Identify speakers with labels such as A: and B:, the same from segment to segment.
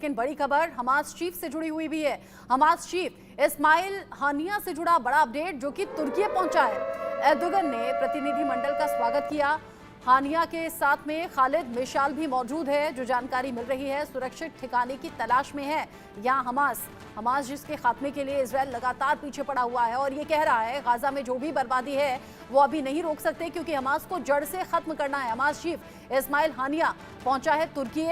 A: लेकिन बड़ी खबर हमास चीफ से जुड़ी हुई भी है। हमास चीफ इस्माइल हानिया से जुड़ा बड़ा अपडेट जो कि तुर्की पहुंचा है। एर्दोगन ने प्रतिनिधिमंडल का स्वागत किया। हानिया के साथ में खालिद मिशाल भी मौजूद है। जो जानकारी मिल रही है, सुरक्षित ठिकाने की तलाश में है यहाँ हमास जिसके खात्मे के लिए इजरायल लगातार पीछे पड़ा हुआ है और ये कह रहा है गाजा में जो भी बर्बादी है वो अभी नहीं रोक सकते क्योंकि हमास को जड़ से खत्म करना है। हमास चीफ इस्माइल हानिया पहुंचा है तुर्की।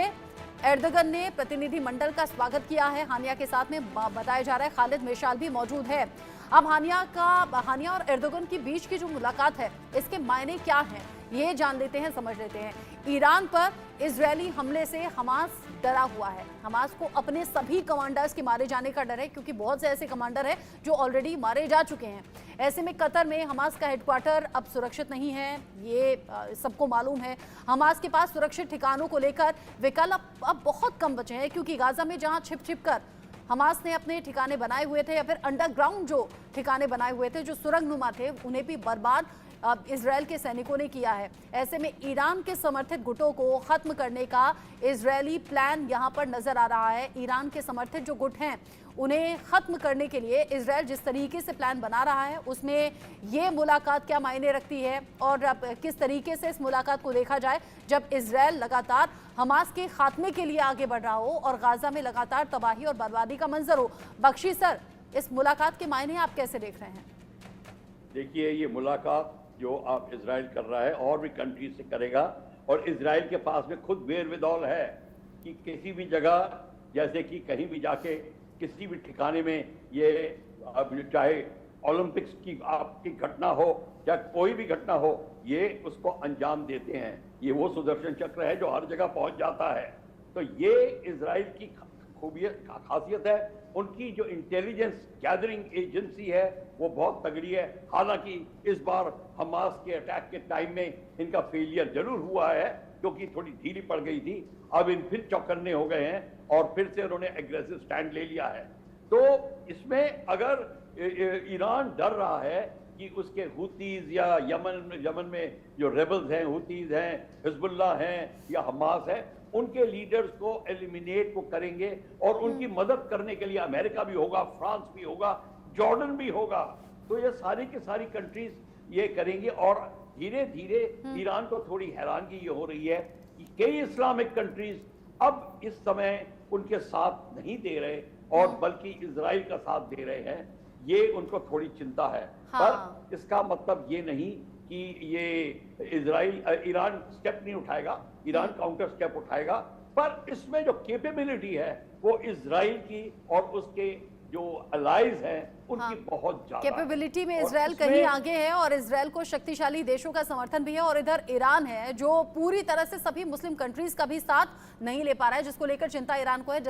A: एर्दोगन ने प्रतिनिधिमंडल का स्वागत किया है। हानिया के साथ में बताया जा रहा है खालिद मिशाल भी मौजूद है। अब हानिया और एर्दोगन के बीच की जो मुलाकात है इसके मायने क्या हैं ये जान लेते हैं, समझ लेते हैं। ईरान पर इजरायली हमले से हमास डरा हुआ है। हमास को अपने सभी कमांडर्स के मारे जाने का डर है क्योंकि बहुत से ऐसे कमांडर हैं जो ऑलरेडी मारे जा चुके हैं। ऐसे में कतर में हमास का हेडक्वार्टर अब सुरक्षित नहीं है, ये सबको मालूम है। हमास के पास सुरक्षित ठिकानों को लेकर विकल्प अब बहुत कम बचे हैं क्योंकि गाजा में जहां छिप कर हमास ने अपने ठिकाने बनाए हुए थे या फिर अंडरग्राउंड जो ठिकाने बनाए हुए थे, जो सुरंगनुमा थे, उन्हें भी बर्बाद इजरायल के सैनिकों ने किया है। ऐसे में ईरान के समर्थित गुटों को खत्म करने का इजरायली प्लान यहां पर नजर आ रहा है। ईरान के समर्थित जो गुट हैं उन्हें खत्म करने के लिए इजरायल जिस तरीके से प्लान बना रहा है उसमें ये मुलाकात क्या मायने रखती है और किस तरीके से इस मुलाकात को देखा जाए जब इजरायल लगातार हमास के खात्मे के लिए आगे बढ़ रहा हो और गाजा में लगातार तबाही और बर्बादी का मंजर हो। बख्शी सर, इस मुलाकात के मायने आप कैसे देख रहे हैं?
B: देखिए, ये मुलाकात जो आप इजराइल कर रहा है और भी कंट्री से करेगा और इजराइल के पास में खुद वेरविदौल है कि किसी भी जगह, जैसे कि कहीं भी जाके किसी भी ठिकाने में ये चाहे ओलंपिक्स की आपकी घटना हो या कोई भी घटना हो, ये उसको अंजाम देते हैं। ये वो सुदर्शन चक्र है जो हर जगह पहुंच जाता है। तो ये इजराइल की खूबियत खासियत है। उनकी जो इंटेलिजेंस गैदरिंग एजेंसी है वो बहुत तगड़ी है। हालांकि इस बार हमास के अटैक के टाइम में इनका फेलियर जरूर हुआ है क्योंकि थोड़ी ढीली पड़ गई थी। अब इन फिर चौकन्ने हो गए हैं और फिर से उन्होंने एग्रेसिव स्टैंड ले लिया है। तो इसमें अगर ईरान डर रहा है कि उसके हुतीज या यमन में जो रेबल्स हैं, हुतीज हैं, हिजबुल्लाह हैं या हमास है, उनके लीडर्स को एलिमिनेट वो करेंगे और उनकी मदद करने के लिए अमेरिका भी होगा, फ्रांस भी होगा, जॉर्डन भी होगा। तो ये सारी की सारी कंट्रीज ये करेंगे और धीरे धीरे ईरान को थोड़ी हैरानगी ये हो रही है कि कई इस्लामिक कंट्रीज अब इस समय उनके साथ नहीं दे रहे और बल्कि इजराइल का साथ दे रहे हैं। ये उनको थोड़ी चिंता है। हाँ। पर इसका मतलब ये नहीं कि ये ईरान स्टेप नहीं उठाएगा, ईरान काउंटर स्टेप उठाएगा। पर इसमें जो कैपेबिलिटी है वो इजराइल की और उसके जो अलाइज हैं उनकी बहुत ज्यादा
A: कैपेबिलिटी में इजराइल कहीं आगे है और इजराइल को शक्तिशाली देशों का समर्थन भी है। और इधर ईरान है जो पूरी तरह से सभी मुस्लिम कंट्रीज का भी साथ नहीं ले पा रहा है, जिसको लेकर चिंता ईरान को है।